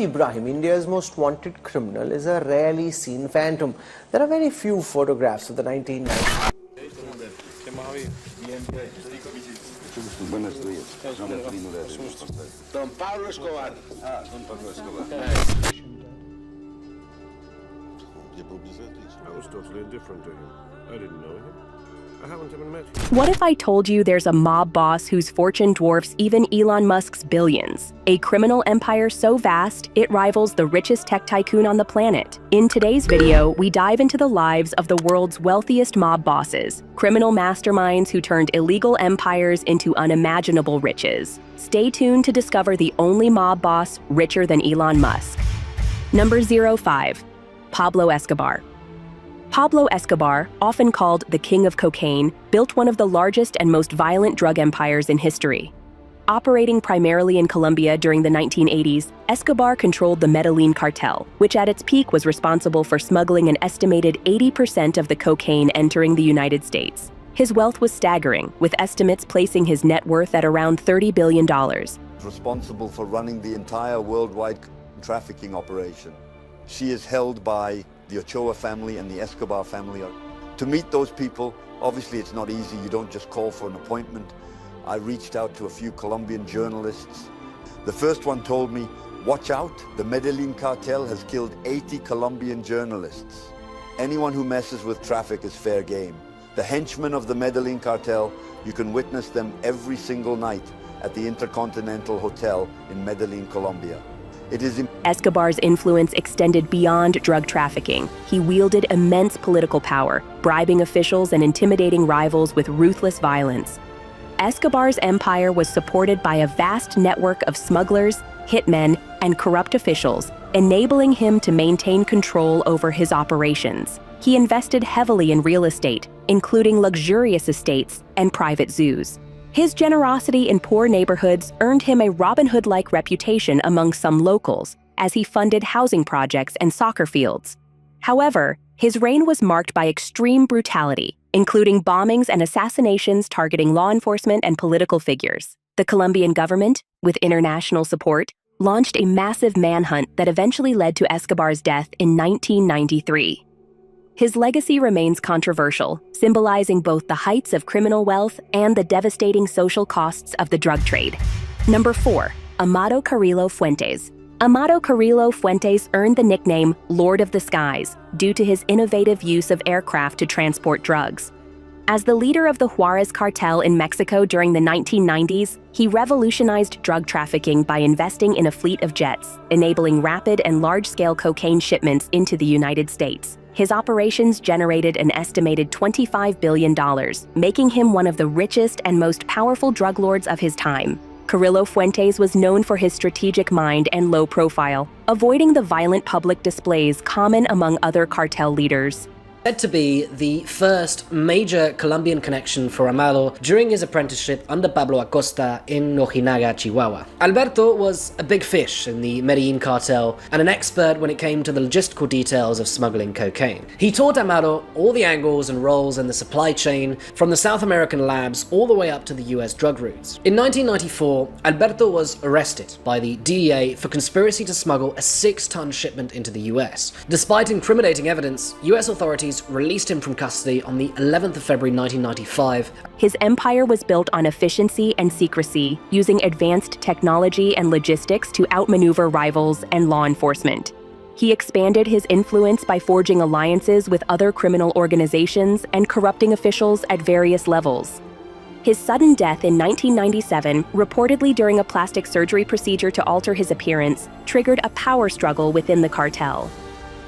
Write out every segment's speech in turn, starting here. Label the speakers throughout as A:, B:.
A: Ibrahim, India's most wanted criminal, is a rarely seen phantom. There are very few photographs of the 1990s.
B: Don Pablo Escobar.
C: I was totally indifferent to him. I didn't know him. I haven't even met him.
D: What if I told you there's a mob boss whose fortune dwarfs even Elon Musk's billions? A criminal empire so vast, it rivals the richest tech tycoon on the planet. In today's video, we dive into the lives of the world's wealthiest mob bosses, criminal masterminds who turned illegal empires into unimaginable riches. Stay tuned to discover the only mob boss richer than Elon Musk. Number 05. Pablo Escobar. Pablo Escobar, often called the King of Cocaine, built one of the largest and most violent drug empires in history. Operating primarily in Colombia during the 1980s, Escobar controlled the Medellin cartel, which at its peak was responsible for smuggling an estimated 80% of the cocaine entering the United States. His wealth was staggering, with estimates placing his net worth at around $30 billion.
E: Responsible for running the entire worldwide trafficking operation. She is held by the Ochoa family and the Escobar family. To meet those people, obviously it's not easy. You don't just call for an appointment. I reached out to a few Colombian journalists. The first one told me, watch out, the Medellin cartel has killed 80 Colombian journalists. Anyone who messes with traffic is fair game. The henchmen of the Medellin cartel, you can witness them every single night at the Intercontinental Hotel in Medellin, Colombia.
D: Escobar's influence extended beyond drug trafficking. He wielded immense political power, bribing officials and intimidating rivals with ruthless violence. Escobar's empire was supported by a vast network of smugglers, hitmen, and corrupt officials, enabling him to maintain control over his operations. He invested heavily in real estate, including luxurious estates and private zoos. His generosity in poor neighborhoods earned him a Robin Hood-like reputation among some locals, as he funded housing projects and soccer fields. However, his reign was marked by extreme brutality, including bombings and assassinations targeting law enforcement and political figures. The Colombian government, with international support, launched a massive manhunt that eventually led to Escobar's death in 1993. His legacy remains controversial, symbolizing both the heights of criminal wealth and the devastating social costs of the drug trade. Number 4. Amado Carrillo Fuentes. Amado Carrillo Fuentes earned the nickname Lord of the Skies due to his innovative use of aircraft to transport drugs. As the leader of the Juarez cartel in Mexico during the 1990s, he revolutionized drug trafficking by investing in a fleet of jets, enabling rapid and large-scale cocaine shipments into the United States. His operations generated an estimated $25 billion, making him one of the richest and most powerful drug lords of his time. Carrillo Fuentes was known for his strategic mind and low profile, avoiding the violent public displays common among other cartel leaders.
F: Said to be the first major Colombian connection for Amado during his apprenticeship under Pablo Acosta in Ojinaga, Chihuahua. Alberto was a big fish in the Medellin cartel and an expert when it came to the logistical details of smuggling cocaine. He taught Amado all the angles and roles in the supply chain, from the South American labs all the way up to the US drug routes. In 1994, Alberto was arrested by the DEA for conspiracy to smuggle a 6-ton shipment into the US. Despite incriminating evidence, US authorities released him from custody on the 11th of February 1995.
D: His empire was built on efficiency and secrecy, using advanced technology and logistics to outmaneuver rivals and law enforcement. He expanded his influence by forging alliances with other criminal organizations and corrupting officials at various levels. His sudden death in 1997, reportedly during a plastic surgery procedure to alter his appearance, triggered a power struggle within the cartel.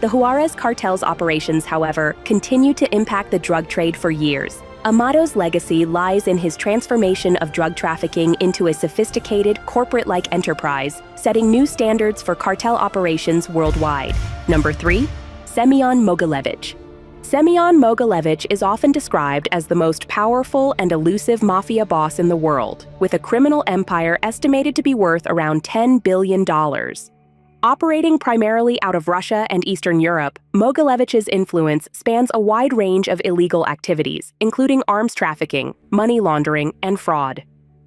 D: The Juarez cartel's operations, however, continued to impact the drug trade for years. Amado's legacy lies in his transformation of drug trafficking into a sophisticated, corporate-like enterprise, setting new standards for cartel operations worldwide. Number 3. Semyon Mogilevich. Semyon Mogilevich is often described as the most powerful and elusive mafia boss in the world, with a criminal empire estimated to be worth around $10 billion. Operating primarily out of Russia and Eastern Europe, Mogilevich's influence spans a wide range of illegal activities, including arms trafficking, money laundering, and fraud.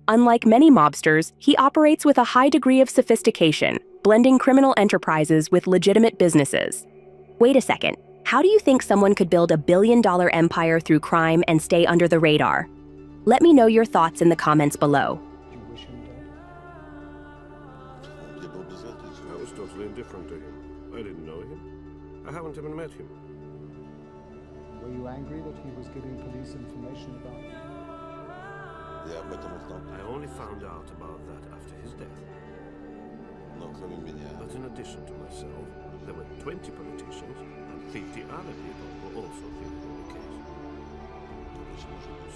D: Unlike many mobsters, he operates with a high degree of sophistication, blending criminal enterprises with legitimate businesses. Wait a second. How do you think someone could build a billion-dollar empire through crime and stay under the radar? Let me know your thoughts in the comments below.
B: Do you wish him dead?
C: I was totally indifferent to him. I didn't know him. I haven't even met him.
B: Were you angry that he was giving police information about you?
C: I only found out about that after his death. But in addition to myself, there were 20 politicians and 50 other people who also figured in the case.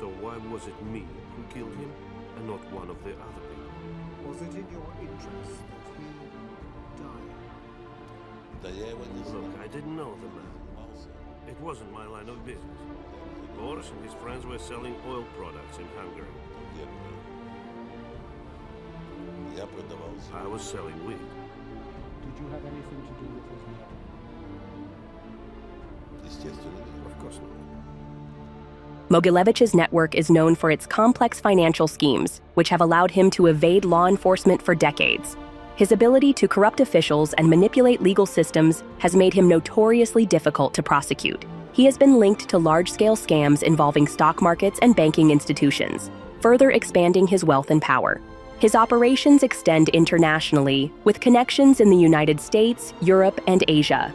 C: So why was it me who killed him and not one of the other people?
B: Was it in your interest that he died?
C: Look, I didn't know the man. It wasn't my line of business. Boris and his friends were selling oil products in Hungary. I was selling weed.
B: Did you have anything to do with his murder?
C: Of course not.
D: Mogilevich's network is known for its complex financial schemes, which have allowed him to evade law enforcement for decades. His ability to corrupt officials and manipulate legal systems has made him notoriously difficult to prosecute. He has been linked to large-scale scams involving stock markets and banking institutions, further expanding his wealth and power. His operations extend internationally, with connections in the United States, Europe, and Asia.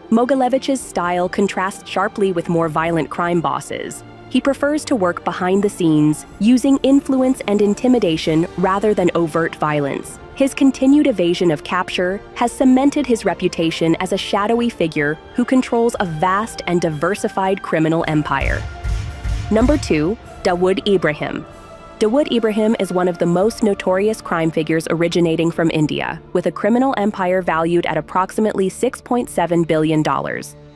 D: Mogilevich's style contrasts sharply with more violent crime bosses. He prefers to work behind the scenes, using influence and intimidation rather than overt violence. His continued evasion of capture has cemented his reputation as a shadowy figure who controls a vast and diversified criminal empire. Number 2, Dawood Ibrahim. Dawood Ibrahim is one of the most notorious crime figures originating from India, with a criminal empire valued at approximately $6.7 billion.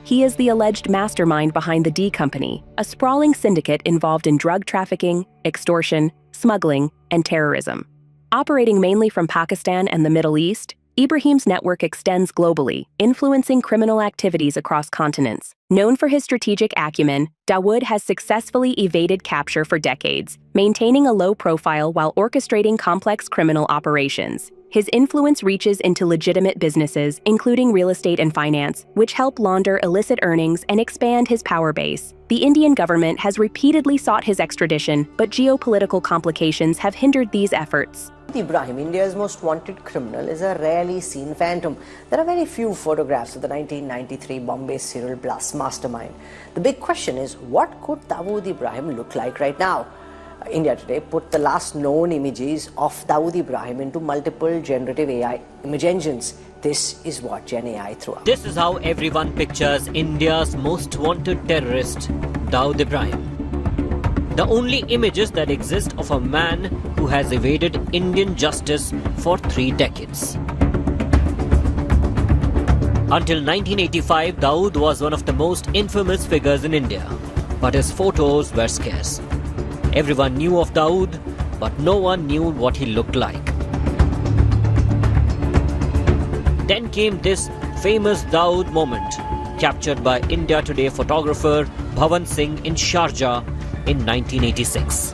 D: He is the alleged mastermind behind the D Company, a sprawling syndicate involved in drug trafficking, extortion, smuggling, and terrorism. Operating mainly from Pakistan and the Middle East, Ibrahim's network extends globally, influencing criminal activities across continents. Known for his strategic acumen, Dawood has successfully evaded capture for decades, maintaining a low profile while orchestrating complex criminal operations. His influence reaches into legitimate businesses, including real estate and finance, which help launder illicit earnings and expand his power base. The Indian government has repeatedly sought his extradition, but geopolitical complications have hindered these efforts.
A: Ibrahim, India's most wanted criminal, is a rarely seen phantom. There are very few photographs of the 1993 Bombay serial blast mastermind. The big question is, what could Dawood Ibrahim look like right now? India Today put the last known images of Dawood Ibrahim into multiple generative AI image engines. This is what Gen AI threw up.
G: This is how everyone pictures India's most wanted terrorist, Dawood Ibrahim. The only images that exist of a man who has evaded Indian justice for 3 decades. Until 1985, Dawood was one of the most infamous figures in India, but his photos were scarce. Everyone knew of Dawood, but no one knew what he looked like. Then came this famous Dawood moment, captured by India Today photographer Bhavan Singh in Sharjah in 1986.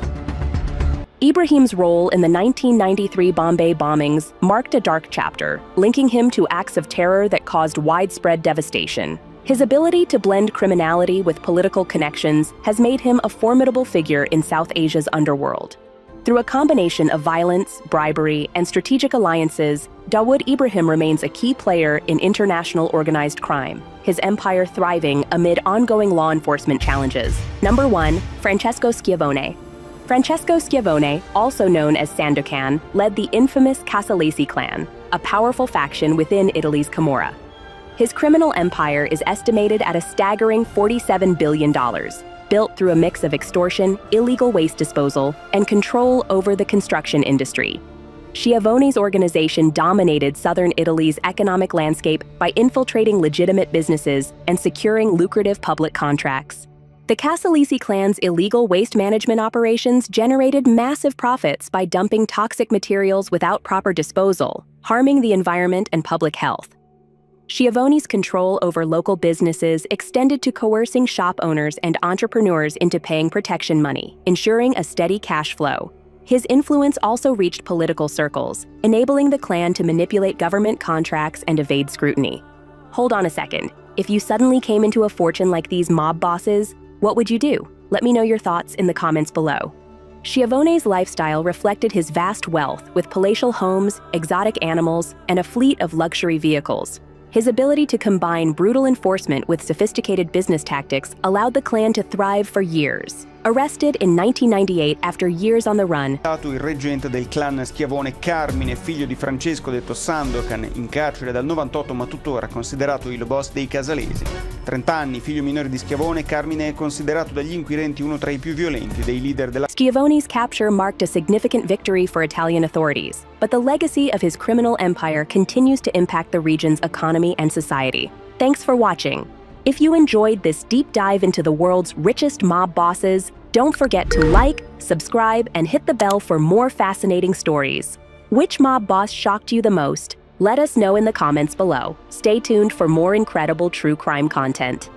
D: Ibrahim's role in the 1993 Bombay bombings marked a dark chapter, linking him to acts of terror that caused widespread devastation. His ability to blend criminality with political connections has made him a formidable figure in South Asia's underworld. Through a combination of violence, bribery, and strategic alliances, Dawood Ibrahim remains a key player in international organized crime, his empire thriving amid ongoing law enforcement challenges. Number 1, Francesco Schiavone. Francesco Schiavone, also known as Sandokan, led the infamous Casalesi clan, a powerful faction within Italy's Camorra. His criminal empire is estimated at a staggering $47 billion, built through a mix of extortion, illegal waste disposal, and control over the construction industry. Schiavone's organization dominated southern Italy's economic landscape by infiltrating legitimate businesses and securing lucrative public contracts. The Casalesi clan's illegal waste management operations generated massive profits by dumping toxic materials without proper disposal, harming the environment and public health. Schiavone's control over local businesses extended to coercing shop owners and entrepreneurs into paying protection money, ensuring a steady cash flow. His influence also reached political circles, enabling the clan to manipulate government contracts and evade scrutiny. Hold on a second. If you suddenly came into a fortune like these mob bosses, what would you do? Let me know your thoughts in the comments below. Schiavone's lifestyle reflected his vast wealth with palatial homes, exotic animals, and a fleet of luxury vehicles. His ability to combine brutal enforcement with sophisticated business tactics allowed the clan to thrive for years. Arrested in 1998 after years on the run,
H: Il reggente del clan Schiavone Carmine, figlio di Francesco detto Sandokan, in carcere dal 98 ma tuttora considerato il boss dei casalesi. 30 anni, figlio minore di Schiavone, Carmine è considerato dagli inquirenti uno tra i più violenti dei leader della...
D: Schiavone's capture marked a significant victory for Italian authorities, but the legacy of his criminal empire continues to impact the region's economy and society. Thanks for watching. If you enjoyed this deep dive into the world's richest mob bosses, don't forget to like, subscribe, and hit the bell for more fascinating stories. Which mob boss shocked you the most? Let us know in the comments below. Stay tuned for more incredible true crime content.